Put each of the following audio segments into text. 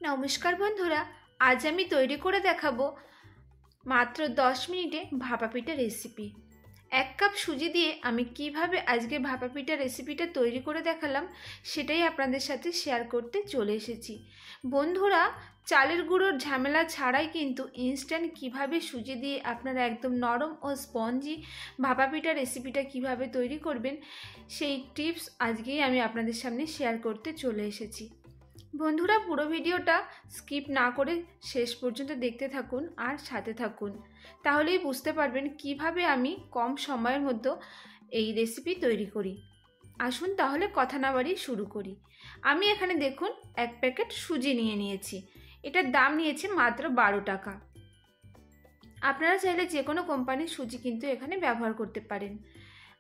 নমস্কার বন্ধুরা, আজ আমি তৈরি করে দেখাবো মাত্র 10 মিনিটে ভাপা পিঠা রেসিপি। 1 কাপ সুজি দিয়ে আমি কিভাবে আজকে ভাপা পিঠা রেসিপিটা তৈরি করে দেখালাম সেটাই আপনাদের সাথে শেয়ার করতে চলে এসেছি। বন্ধুরা, চালের গুঁড়োর ঝামেলা ছাড়াই কিন্তু ইনস্ট্যান্ট কিভাবে সুজি দিয়ে আপনারা একদম নরম ও স্পঞ্জি ভাপা পিঠা রেসিপিটা কিভাবে তৈরি করবেন সেই টিপস আজকেই আমি আপনাদের সামনে শেয়ার করতে চলে এসেছি। বন্ধুরা, পুরো ভিডিওটা স্কিপ না করে শেষ পর্যন্ত দেখতে থাকুন আর সাথে থাকুন, তাহলেই বুঝতে পারবেন কিভাবে আমি কম সময়ের মধ্যে এই রেসিপি তৈরি করি। আসুন তাহলে কথা না বাড়িয়ে শুরু করি। আমি এখানে দেখুন 1 প্যাকেট সুজি নিয়ে নিয়েছি। এটার দাম নিয়েছে মাত্র 12 টাকা। আপনারা চাইলে যে কোনো কোম্পানির সুজি কিন্তু এখানে ব্যবহার করতে পারেন।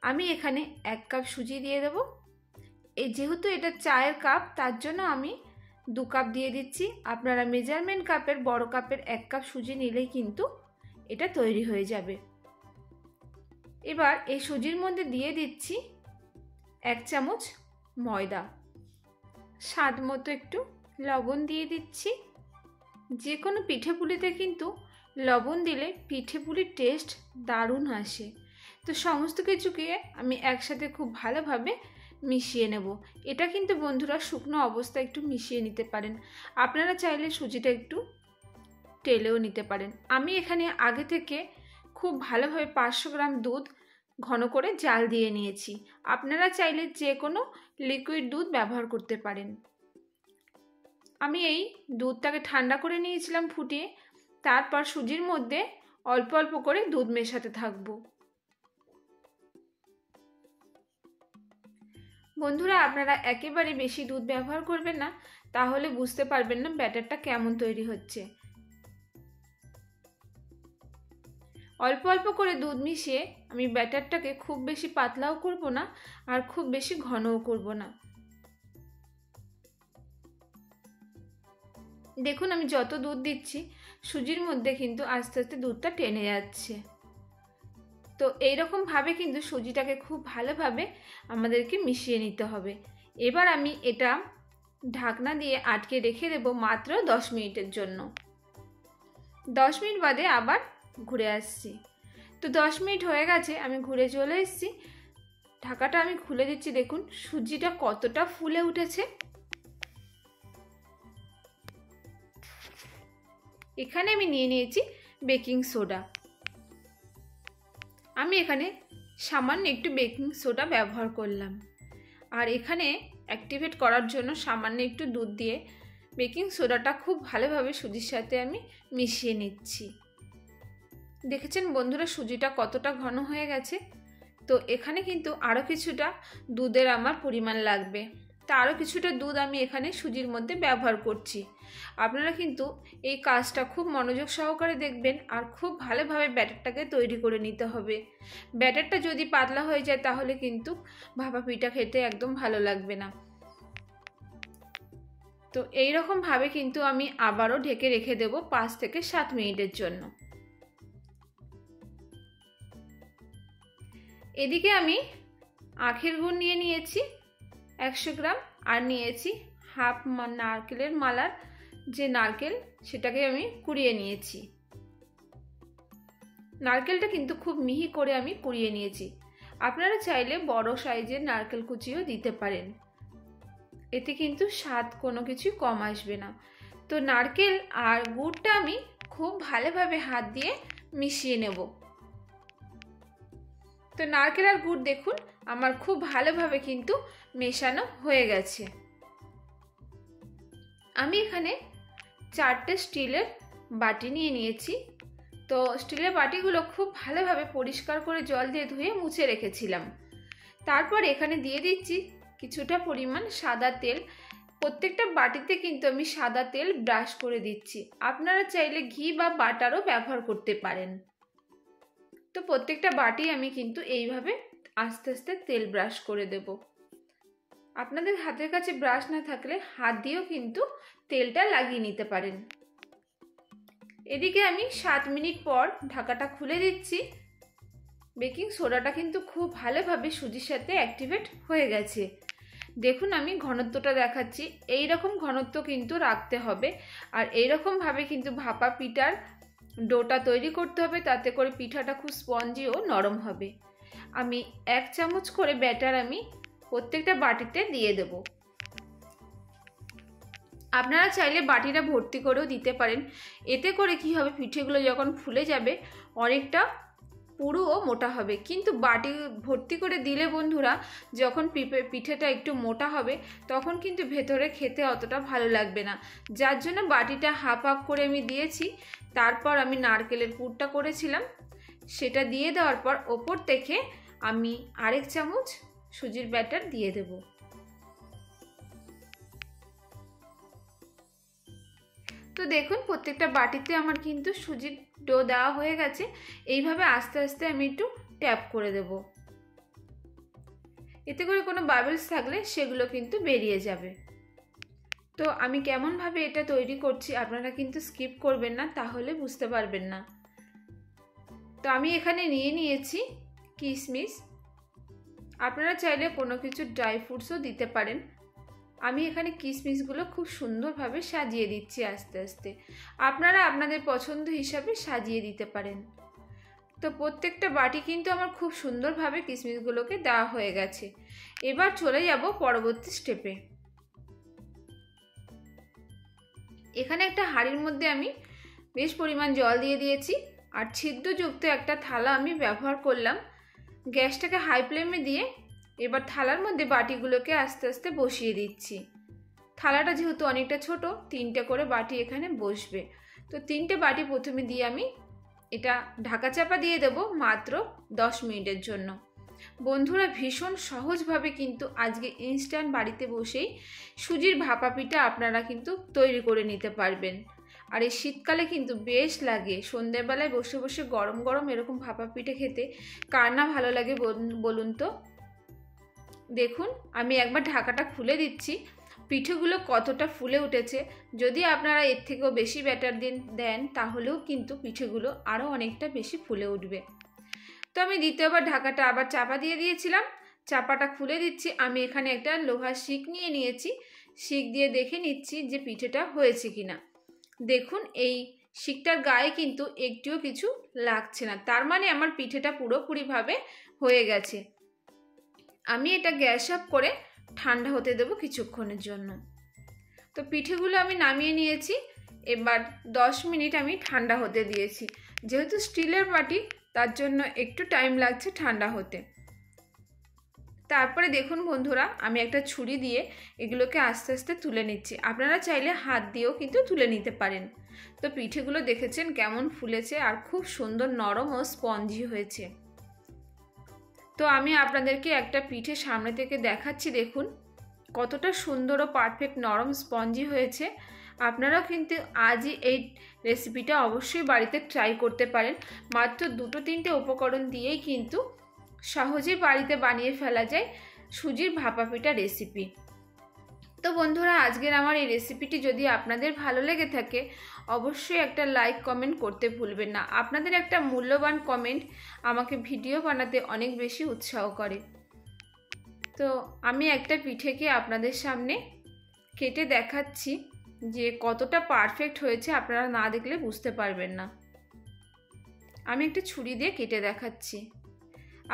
আমি এখানে 1 কাপ সুজি দিয়ে দেব। যেহেতু এটা চায়ের কাপ, তার জন্য আমি 2 কাপ দিয়ে দিচ্ছি। আপনারা মেজারমেন্ট কাপের বড় কাপের 1 কাপ সুজি নিলেই কিন্তু এটা তৈরি হয়ে যাবে। এবার এই সুজির মধ্যে দিয়ে দিচ্ছি 1 চামচ ময়দা, স্বাদ মতো একটু লবণ দিয়ে দিচ্ছি। যে কোনো পিঠেপুলিতে কিন্তু লবণ দিলে পিঠেপুলির টেস্ট দারুণ আসে। তো সমস্ত কিছুকে আমি একসাথে খুব ভালোভাবে মিশিয়ে নেব। এটা কিন্তু বন্ধুরা শুকনো অবস্থায় একটু মিশিয়ে নিতে পারেন। আপনারা চাইলে সুজিটা একটু টেলেও নিতে পারেন। আমি এখানে আগে থেকে খুব ভালোভাবে 500 গ্রাম দুধ ঘন করে জাল দিয়ে নিয়েছি। আপনারা চাইলে যে কোনো লিকুইড দুধ ব্যবহার করতে পারেন। আমি এই দুধটাকে ঠান্ডা করে নিয়েছিলাম ফুটিয়ে, তারপর সুজির মধ্যে অল্প অল্প করে দুধ মেশাতে থাকবো। বন্ধুরা, আপনারা একেবারে বেশি দুধ ব্যবহার করবেন না, তাহলে বুঝতে পারবেন না ব্যাটারটা কেমন তৈরি হচ্ছে। অল্প অল্প করে দুধ মিশিয়ে আমি ব্যাটারটাকে খুব বেশি পাতলাও করব না আর খুব বেশি ঘনও করব না। দেখুন, আমি যত দুধ দিচ্ছি সুজির মধ্যে কিন্তু আস্তে আস্তে দুধটা টেনে যাচ্ছে। তো এইরকমভাবে কিন্তু সুজিটাকে খুব ভালোভাবে আমাদেরকে মিশিয়ে নিতে হবে। এবার আমি এটা ঢাকনা দিয়ে আটকে রেখে দেব মাত্র 10 মিনিটের জন্য। 10 মিনিট বাদে আবার ঘুরে আসছি। তো 10 মিনিট হয়ে গেছে, আমি ঘুরে চলে এসেছি। ঢাকাটা আমি খুলে দিচ্ছি। দেখুন সুজিটা কতটা ফুলে উঠেছে। এখানে আমি নিয়ে নিয়েছি বেকিং সোডা। আমি এখানে সামান্য একটু বেকিং সোডা ব্যবহার করলাম। আর এখানে অ্যাক্টিভেট করার জন্য সামান্য একটু দুধ দিয়ে বেকিং সোডাটা খুব ভালোভাবে সুজির সাথে আমি মিশিয়ে নিচ্ছি। দেখেছেন বন্ধুরা সুজিটা কতটা ঘন হয়ে গেছে। তো এখানে কিন্তু আরও কিছুটা দুধের আমার পরিমাণ লাগবে। তা আরও কিছুটা দুধ আমি এখানে সুজির মধ্যে ব্যবহার করছি। আপনারা কিন্তু এই কাজটা খুব মনোযোগ সহকারে দেখবেন আর খুব ভালোভাবে ব্যাটারটাকে তৈরি করে নিতে হবে। ব্যাটারটা যদি পাতলা হয়ে যায় তাহলে কিন্তু ভাপা পিঠা খেতে একদম ভালো লাগবে না। তো এইরকমভাবে কিন্তু আমি আবারও ঢেকে রেখে দেব 5 থেকে 7 মিনিটের জন্য। এদিকে আমি আখের গুড় নিয়ে নিয়েছি 100 গ্রাম, আর নিয়েছি হাফ নারকেলের মালার যে নারকেল, সেটাকে আমি কুড়িয়ে নিয়েছি। নারকেলটা কিন্তু খুব মিহি করে আমি কুড়িয়ে নিয়েছি। আপনারা চাইলে বড় সাইজের নারকেল কুচিও দিতে পারেন, এতে কিন্তু স্বাদ কোনো কিছু কম আসবে না। তো নারকেল আর গুড়টা আমি খুব ভালোভাবে হাত দিয়ে মিশিয়ে নেব। তো নারকেল আর গুড় দেখুন আমার খুব ভালোভাবে কিন্তু মেশানো হয়ে গেছে। আমি এখানে 4টে স্টিলের বাটি নিয়ে নিয়েছি। তো স্টিলের বাটিগুলো খুব ভালোভাবে পরিষ্কার করে জল দিয়ে ধুয়ে মুছে রেখেছিলাম। তারপর এখানে দিয়ে দিচ্ছি কিছুটা পরিমাণ সাদা তেল। প্রত্যেকটা বাটিতে কিন্তু আমি সাদা তেল ব্রাশ করে দিচ্ছি। আপনারা চাইলে ঘি বা বাটারও ব্যবহার করতে পারেন। তো প্রত্যেকটা বাটি আমি কিন্তু এইভাবে আস্তে আস্তে তেল ব্রাশ করে দেব। আপনাদের হাতের কাছে ব্রাশ না থাকলে হাত দিয়েও কিন্তু তেলটা লাগিয়ে নিতে পারেন। এদিকে আমি 7 মিনিট পর ঢাকাটা খুলে দিচ্ছি। বেকিং সোডাটা কিন্তু খুব ভালোভাবে সুজির সাথে অ্যাক্টিভেট হয়ে গেছে। দেখুন আমি ঘনত্বটা দেখাচ্ছি, এই রকম ঘনত্ব কিন্তু রাখতে হবে। আর এইরকমভাবে কিন্তু ভাপা পিঠার ডোটা তৈরি করতে হবে, তাতে করে পিঠাটা খুব স্পঞ্জি ও নরম হবে। আমি 1 চামচ করে ব্যাটার আমি প্রত্যেকটা বাটিতে দিয়ে দেব। আপনারা চাইলে বাটিটা ভর্তি করেও দিতে পারেন। এতে করে কি হবে, পিঠেগুলো যখন ফুলে যাবে অনেকটা পুরু ও মোটা হবে। কিন্তু বাটি ভর্তি করে দিলে বন্ধুরা, যখন পিঠেটা একটু মোটা হবে তখন কিন্তু ভেতরে খেতে অতটা ভালো লাগবে না। যার জন্য বাটিটা হাফ হাফ করে আমি দিয়েছি। তারপর আমি নারকেলের পুরটা করেছিলাম, সেটা দিয়ে দেওয়ার পর ওপর থেকে আমি 1 চামচ সুজির ব্যাটার দিয়ে দেব। তো দেখুন প্রত্যেকটা বাটিতে আমার কিন্তু সুজির ডো দেওয়া হয়ে গেছে। এইভাবে আস্তে আস্তে আমি একটু ট্যাপ করে দেব, এতে করে কোনো বাবলস থাকলে সেগুলো কিন্তু বেরিয়ে যাবে। তো আমি কেমনভাবে এটা তৈরি করছি আপনারা কিন্তু স্কিপ করবেন না, তাহলে বুঝতে পারবেন না। তো আমি এখানে নিয়েছি কিশমিশ, আপনারা চাইলে কোনো কিছু ড্রাই ফ্রুটসও দিতে পারেন। আমি এখানে কিশমিশগুলো খুব সুন্দরভাবে সাজিয়ে দিচ্ছি আস্তে আস্তে, আপনারা আপনাদের পছন্দ হিসাবে সাজিয়ে দিতে পারেন। তো প্রত্যেকটা বাটি কিন্তু আমার খুব সুন্দরভাবে কিশমিশগুলোকে দেওয়া হয়ে গেছে। এবার চলে যাব পরবর্তী স্টেপে। এখানে একটা হাঁড়ির মধ্যে আমি বেশ পরিমাণ জল দিয়ে দিয়েছি, আর ছিদ্রযুক্ত একটা থালা আমি ব্যবহার করলাম। গ্যাসটাকে হাই ফ্লেমে দিয়ে এবার থালার মধ্যে বাটিগুলোকে আস্তে আস্তে বসিয়ে দিচ্ছি। থালাটা যেহেতু অনেকটা ছোট, 3টে করে বাটি এখানে বসবে। তো 3টে বাটি প্রথমে দিয়ে আমি এটা ঢাকা চাপা দিয়ে দেব মাত্র 10 মিনিটের জন্য। বন্ধুরা ভীষণ সহজভাবে কিন্তু আজকে ইনস্ট্যান্ট বাড়িতে বসেই সুজির ভাপা পিঠা আপনারা কিন্তু তৈরি করে নিতে পারবেন। আর এই শীতকালে কিন্তু বেশ লাগে সন্ধ্যেবেলায় বসে বসে গরম গরম এরকম ভাপা পিঠে খেতে, কার না ভালো লাগে বলুন তো। দেখুন আমি একবার ঢাকাটা খুলে দিচ্ছি, পিঠেগুলো কতটা ফুলে উঠেছে। যদি আপনারা এর থেকেও বেশি ব্যাটার দেন তাহলেও কিন্তু পিঠেগুলো আরও অনেকটা বেশি ফুলে উঠবে। তো আমি দ্বিতীয়বার ঢাকাটা আবার চাপা দিয়ে দিয়েছিলাম, চাপাটা খুলে দিচ্ছি। আমি এখানে একটা লোহার শিক নিয়েছি, শিক দিয়ে দেখে নিচ্ছি যে পিঠেটা হয়েছে কিনা। দেখুন এই শিকটার গায়ে কিন্তু একটুও কিছু লাগছে না, তার মানে আমার পিঠেটা পুরোপুরিভাবে হয়ে গেছে। আমি এটা গ্যাস অফ করে ঠান্ডা হতে দেব কিছুক্ষণের জন্য। তো পিঠেগুলো আমি নামিয়ে নিয়েছি, এবার 10 মিনিট আমি ঠান্ডা হতে দিয়েছি। যেহেতু স্টিলের বাটি তার জন্য একটু টাইম লাগছে ঠান্ডা হতে। তারপরে দেখুন বন্ধুরা আমি একটা ছুরি দিয়ে এগুলোকে আস্তে আস্তে তুলে নিচ্ছি, আপনারা চাইলে হাত দিয়েও কিন্তু তুলে নিতে পারেন। তো পিঠেগুলো দেখেছেন কেমন ফুলেছে আর খুব সুন্দর নরম ও স্পঞ্জি হয়েছে। তো আমি আপনাদেরকে একটা পিঠে সামনে থেকে দেখাচ্ছি, দেখুন কতটা সুন্দর ও পারফেক্ট নরম স্পঞ্জি হয়েছে। আপনারাও কিন্তু আজই এই রেসিপিটা অবশ্যই বাড়িতে ট্রাই করতে পারেন। মাত্র 2-3টে উপকরণ দিয়েই কিন্তু সহজেই বাড়িতে বানিয়ে ফেলা যায় সুজির ভাপা পিঠা রেসিপি। তো বন্ধুরা আজকের আমার এই রেসিপিটি যদি আপনাদের ভালো লেগে থাকে অবশ্যই একটা লাইক কমেন্ট করতে ভুলবেন না। আপনাদের একটা মূল্যবান কমেন্ট আমাকে ভিডিও বানাতে অনেক বেশি উৎসাহ করে। তো আমি একটা পিঠেকে আপনাদের সামনে কেটে দেখাচ্ছি যে কতটা পারফেক্ট হয়েছে, আপনারা না দেখলে বুঝতে পারবেন না। আমি একটা ছুরি দিয়ে কেটে দেখাচ্ছি।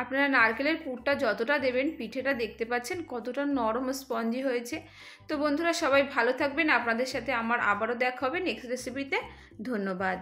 আপনারা নারকেলের পুরটা যতটা দেবেন পিঠেটা দেখতে পাচ্ছেন কতটা নরম ও স্পঞ্জি হয়েছে। তো বন্ধুরা সবাই ভালো থাকবেন, আপনাদের সাথে আমার আবারও দেখা হবে নেক্সট রেসিপিতে। ধন্যবাদ।